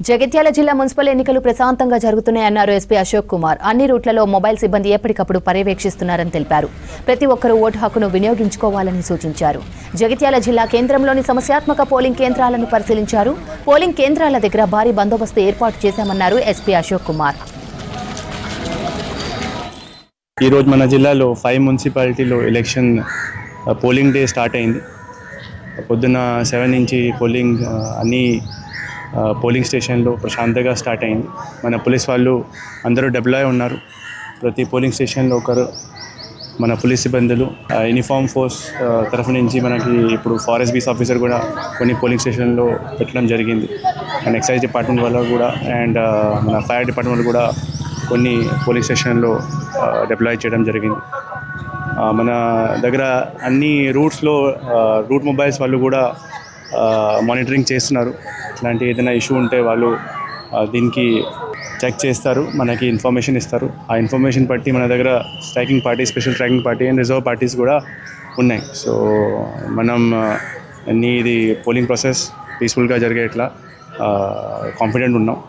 జగిత్యాల జిల్లా మున్సిపల్ ఎన్నికలు ప్రశాంతంగా జరుగుతున్నాయన్నారు ఎస్పీ అశోక్ కుమార్. అన్ని రూట్లలో మొబైల్ సిబ్బంది ఎప్పటికప్పుడు పర్యవేక్షిస్తున్నారని తెలిపారు. ప్రతి ఒక్కరూ ఓటు హక్కును వినియోగించుకోవాలని సూచించారు. జగిత్యాల జిల్లా కేంద్రంలోని సమస్యాత్మక పోలింగ్ కేంద్రాలను పరిశీలించారు. పోలింగ్ కేంద్రాల దగ్గర భారీ బందోబస్తు ఏర్పాటు చేశామన్నారు ఎస్పీ అశోక్ కుమార్. ఈ రోజు మన జిల్లాలో 5 మున్సిపాలిటీలో ఎలక్షన్ పోలింగ్ డే స్టార్ట్ అయింది. పొద్దున్న 7 నుంచి పోలింగ్ అన్ని పోలింగ్ స్టేషన్లో ప్రశాంతంగా స్టార్ట్ అయింది. మన పోలీస్ వాళ్ళు అందరూ డిప్లాయ్ ఉన్నారు. ప్రతి పోలింగ్ స్టేషన్లో ఒకరు మన పోలీస్ సిబ్బందులు యూనిఫామ్ ఫోర్స్ తరఫు నుంచి మనకి ఇప్పుడు ఫారెస్ట్ బీస్ ఆఫీసర్ కూడా కొన్ని పోలింగ్ స్టేషన్లో పెట్టడం జరిగింది. అండ్ ఎక్సైజ్ డిపార్ట్మెంట్ వల్ల కూడా అండ్ మన ఫైర్ డిపార్ట్మెంట్ వాళ్ళు కూడా కొన్ని పోలింగ్ స్టేషన్లో డిప్లాయ్ చేయడం జరిగింది. మన దగ్గర అన్ని రూట్స్లో రూట్ మొబైల్స్ వాళ్ళు కూడా మానిటరింగ్ చేస్తున్నారు. ఇట్లాంటి ఏదైనా ఇష్యూ ఉంటే వాళ్ళు దీనికి చెక్ చేస్తారు, మనకి ఇన్ఫర్మేషన్ ఇస్తారు. ఆ ఇన్ఫర్మేషన్ బట్టి మన దగ్గర striking party, special striking party and reserve parties కూడా ఉన్నాయి. సో మనం ఇది పోలింగ్ ప్రాసెస్ పీస్ఫుల్గా జరిగేట్లా కాన్ఫిడెంట్ ఉన్నాం.